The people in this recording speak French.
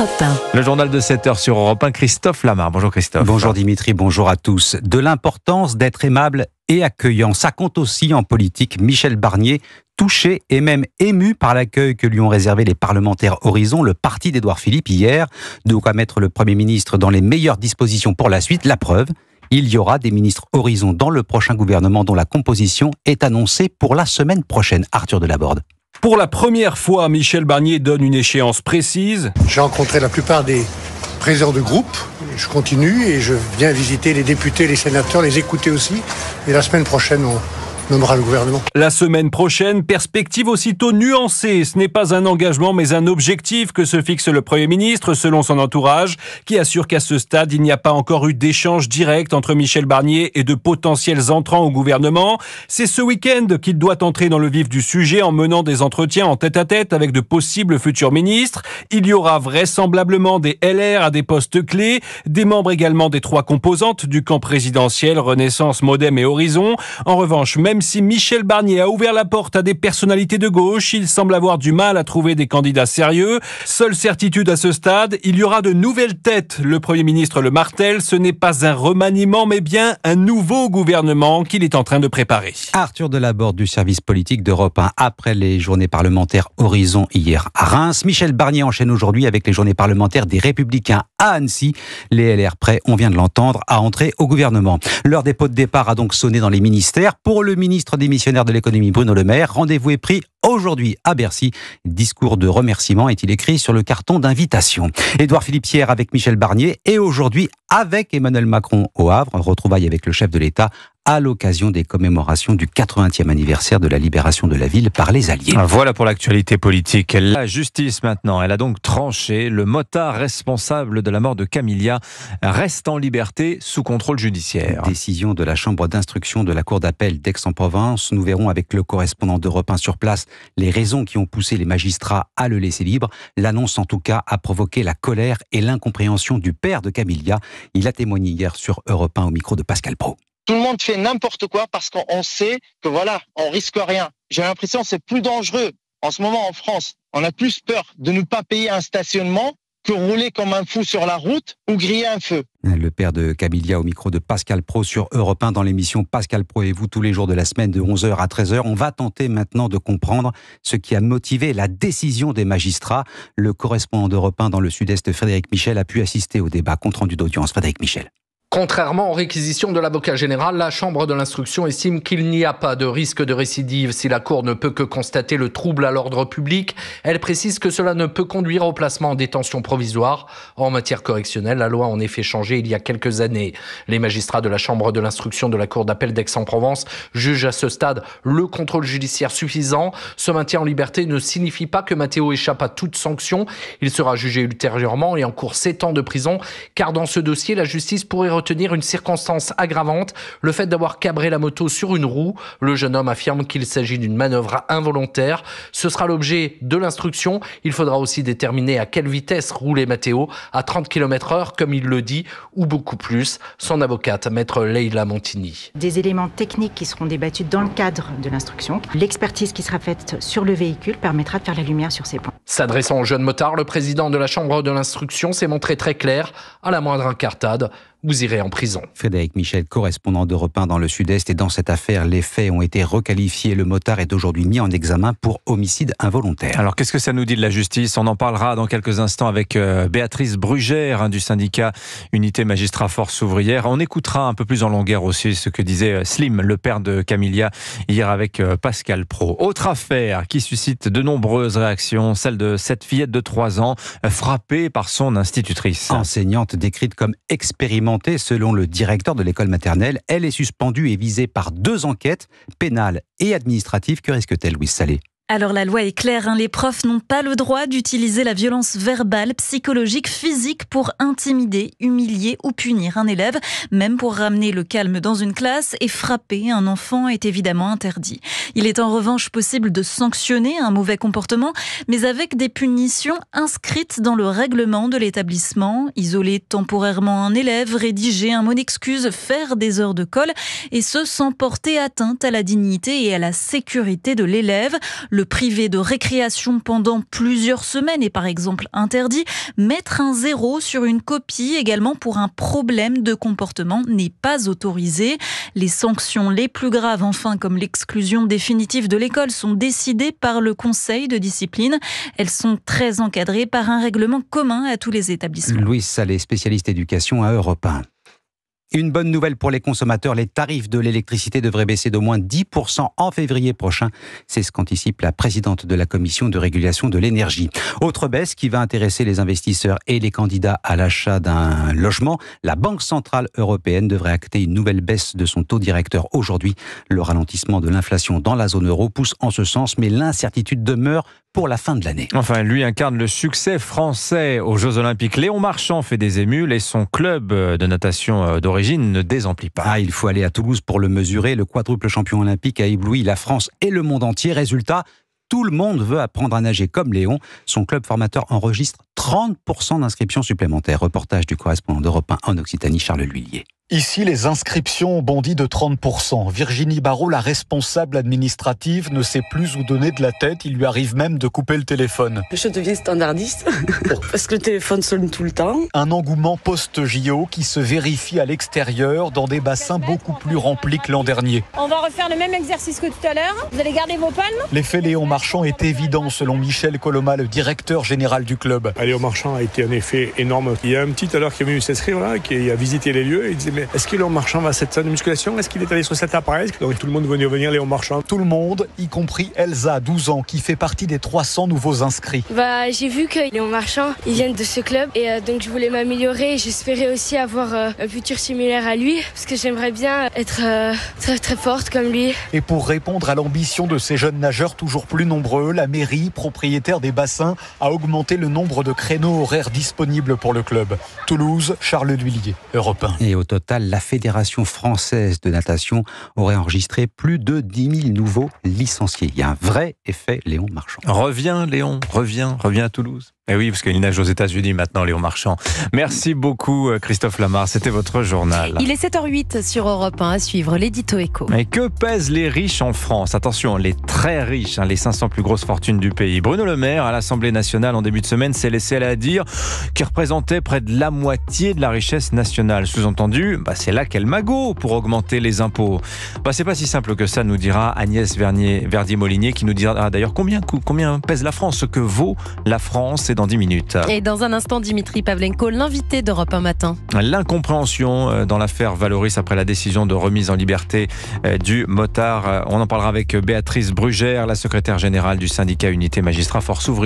Europe 1. Le journal de 7h sur Europe 1, Christophe Lamar. Bonjour Christophe. Bonjour Dimitri, bonjour à tous. De l'importance d'être aimable et accueillant, ça compte aussi en politique. Michel Barnier, touché et même ému par l'accueil que lui ont réservé les parlementaires Horizon, le parti d'Édouard Philippe hier, de quoi mettre le Premier ministre dans les meilleures dispositions pour la suite. La preuve, il y aura des ministres Horizon dans le prochain gouvernement dont la composition est annoncée pour la semaine prochaine. Arthur Delaborde. Pour la première fois, Michel Barnier donne une échéance précise. J'ai rencontré la plupart des présidents de groupe. Je continue et je viens visiter les députés, les sénateurs, les écouter aussi. Et la semaine prochaine, on nommera le gouvernement. La semaine prochaine, perspective aussitôt nuancée. Ce n'est pas un engagement, mais un objectif que se fixe le Premier ministre, selon son entourage, qui assure qu'à ce stade, il n'y a pas encore eu d'échange direct entre Michel Barnier et de potentiels entrants au gouvernement. C'est ce week-end qu'il doit entrer dans le vif du sujet en menant des entretiens en tête-à-tête avec de possibles futurs ministres. Il y aura vraisemblablement des LR à des postes clés, des membres également des trois composantes du camp présidentiel, Renaissance, Modem et Horizon. En revanche, même si Michel Barnier a ouvert la porte à des personnalités de gauche, il semble avoir du mal à trouver des candidats sérieux. Seule certitude à ce stade, il y aura de nouvelles têtes. Le Premier ministre le martèle, ce n'est pas un remaniement, mais bien un nouveau gouvernement qu'il est en train de préparer. Arthur Delaborde du service politique d'Europe 1. Après les journées parlementaires Horizon hier à Reims, Michel Barnier enchaîne aujourd'hui avec les journées parlementaires des Républicains à Annecy. Les LR prêts, on vient de l'entendre, à entrer au gouvernement. Leur dépôt de départ a donc sonné dans les ministères. Pour le ministre démissionnaire de l'économie Bruno Le Maire, rendez-vous est pris aujourd'hui à Bercy. Discours de remerciement est-il écrit sur le carton d'invitation. Édouard Philippe hier avec Michel Barnier et aujourd'hui avec Emmanuel Macron au Havre. Retrouvailles avec le chef de l'État à l'occasion des commémorations du 80e anniversaire de la libération de la ville par les Alliés. Voilà pour l'actualité politique. La justice maintenant, elle a donc tranché. Le motard responsable de la mort de Camilla reste en liberté sous contrôle judiciaire. Décision de la chambre d'instruction de la cour d'appel d'Aix-en-Provence. Nous verrons avec le correspondant d'Europe 1 sur place les raisons qui ont poussé les magistrats à le laisser libre. L'annonce en tout cas a provoqué la colère et l'incompréhension du père de Camilla. Il a témoigné hier sur Europe 1 au micro de Pascal Praud. Tout le monde fait n'importe quoi parce qu'on sait que voilà, on risque rien. J'ai l'impression que c'est plus dangereux en ce moment en France. On a plus peur de ne pas payer un stationnement que rouler comme un fou sur la route ou griller un feu. Le père de Camilla au micro de Pascal Praud sur Europe 1 dans l'émission Pascal Praud et vous tous les jours de la semaine de 11h à 13h. On va tenter maintenant de comprendre ce qui a motivé la décision des magistrats. Le correspondant d'Europe 1 dans le Sud-Est, Frédéric Michel, a pu assister au débat compte rendu d'audience. Frédéric Michel. Contrairement aux réquisitions de l'avocat général, la Chambre de l'instruction estime qu'il n'y a pas de risque de récidive si la Cour ne peut que constater le trouble à l'ordre public. Elle précise que cela ne peut conduire au placement en détention provisoire. En matière correctionnelle, la loi a en effet changé il y a quelques années. Les magistrats de la Chambre de l'instruction de la Cour d'appel d'Aix-en-Provence jugent à ce stade le contrôle judiciaire suffisant. Ce maintien en liberté ne signifie pas que Matteo échappe à toute sanction. Il sera jugé ultérieurement et encourt 7 ans de prison, car dans ce dossier, la justice pourrait retenir une circonstance aggravante, le fait d'avoir cabré la moto sur une roue. Le jeune homme affirme qu'il s'agit d'une manœuvre involontaire. Ce sera l'objet de l'instruction. Il faudra aussi déterminer à quelle vitesse roulait Matteo, à 30 km/h comme il le dit, ou beaucoup plus. Son avocate, maître Leila Montigny. Des éléments techniques qui seront débattus dans le cadre de l'instruction. L'expertise qui sera faite sur le véhicule permettra de faire la lumière sur ces points. S'adressant au jeune motard, le président de la Chambre de l'instruction s'est montré très clair. À la moindre incartade, vous irez en prison. Frédéric Michel, correspondant d'Europe 1 dans le Sud-Est. Et dans cette affaire, les faits ont été requalifiés. Le motard est aujourd'hui mis en examen pour homicide involontaire. Alors, qu'est-ce que ça nous dit de la justice ? On en parlera dans quelques instants avec Béatrice Brugère du syndicat Unité Magistrats Force Ouvrière. On écoutera un peu plus en longueur aussi ce que disait Slim, le père de Camilla, hier avec Pascal Praud. Autre affaire qui suscite de nombreuses réactions, celle de cette fillette de 3 ans frappée par son institutrice. Enseignante décrite comme expérimentée selon le directeur de l'école maternelle. Elle est suspendue et visée par 2 enquêtes pénales et administratives. Que risque-t-elle, Louise Salé ? Alors la loi est claire, les profs n'ont pas le droit d'utiliser la violence verbale, psychologique, physique pour intimider, humilier ou punir un élève. Même pour ramener le calme dans une classe et frapper un enfant est évidemment interdit. Il est en revanche possible de sanctionner un mauvais comportement, mais avec des punitions inscrites dans le règlement de l'établissement. Isoler temporairement un élève, rédiger un mot d'excuse, faire des heures de colle, et ce sans porter atteinte à la dignité et à la sécurité de l'élève. Le Le priver de récréation pendant plusieurs semaines est par exemple interdit. Mettre un 0 sur une copie également pour un problème de comportement n'est pas autorisé. Les sanctions les plus graves, enfin, comme l'exclusion définitive de l'école, sont décidées par le conseil de discipline. Elles sont très encadrées par un règlement commun à tous les établissements. Louis Salé, spécialiste éducation à Europe 1. Une bonne nouvelle pour les consommateurs, les tarifs de l'électricité devraient baisser d'au moins 10% en février prochain. C'est ce qu'anticipe la présidente de la Commission de régulation de l'énergie. Autre baisse qui va intéresser les investisseurs et les candidats à l'achat d'un logement. La Banque centrale européenne devrait acter une nouvelle baisse de son taux directeur aujourd'hui. Le ralentissement de l'inflation dans la zone euro pousse en ce sens, mais l'incertitude demeure pour la fin de l'année. Enfin, lui incarne le succès français aux Jeux Olympiques. Léon Marchand fait des émules et son club de natation d'origine ne désemplit pas. Il faut aller à Toulouse pour le mesurer. Le quadruple champion olympique a ébloui la France et le monde entier. Résultat, tout le monde veut apprendre à nager comme Léon. Son club formateur enregistre 30% d'inscriptions supplémentaires. Reportage du correspondant d'Europe 1 en Occitanie, Charles L'Huillier. Ici, les inscriptions ont bondi de 30%. Virginie Barrault, la responsable administrative, ne sait plus où donner de la tête. Il lui arrive même de couper le téléphone. Je deviens standardiste parce que le téléphone sonne tout le temps. Un engouement post-JO qui se vérifie à l'extérieur dans des bassins beaucoup plus remplis que l'an dernier. On va refaire le même exercice que tout à l'heure. Vous allez garder vos palmes. L'effet Léon Marchand est évident selon Michel Coloma, le directeur général du club. Léon Marchand a été un effet énorme. Il y a un petit tout à l'heure qui est venu s'inscrire là, qui a visité les lieux et il disait mais est-ce que Léon Marchand va à cette salle de musculation? Est-ce qu'il est allé sur cet appareil? Donc tout le monde veut venir Léon Marchand. Tout le monde, y compris Elsa, 12 ans, qui fait partie des 300 nouveaux inscrits. J'ai vu que Léon Marchand, ils viennent de ce club et donc je voulais m'améliorer. J'espérais aussi avoir un futur similaire à lui parce que j'aimerais bien être très très forte comme lui. Et pour répondre à l'ambition de ces jeunes nageurs toujours plus nombreux, la mairie, propriétaire des bassins, a augmenté le nombre de créneaux horaires disponibles pour le club. Toulouse, Charles L'Huillier, Europe 1. Et au total, la Fédération française de natation aurait enregistré plus de 10 000 nouveaux licenciés. Il y a un vrai effet Léon Marchand. Reviens Léon, reviens à Toulouse. Eh oui, parce qu'il nage aux États-Unis maintenant, Léon Marchand. Merci beaucoup Christophe Lamar, c'était votre journal. Il est 7h08 sur Europe 1 à suivre l'édito Écho. Mais que pèsent les riches en France? Attention, les très riches, les 500 plus grosses fortunes du pays. Bruno Le Maire, à l'Assemblée nationale en début de semaine, s'est laissé à dire qu'il représentait près de la moitié de la richesse nationale. Sous-entendu, c'est là qu'elle magot pour augmenter les impôts. C'est pas si simple que ça, nous dira Agnès Verdier-Molinier, qui nous dira d'ailleurs combien pèse la France, ce que vaut la France. C'est dans 10 minutes. Et dans un instant, Dimitri Pavlenko, l'invité d'Europe 1 matin. L'incompréhension dans l'affaire Valoris après la décision de remise en liberté du motard. On en parlera avec Béatrice Brugère, la secrétaire générale du syndicat Unité Magistrats Force Ouvrière.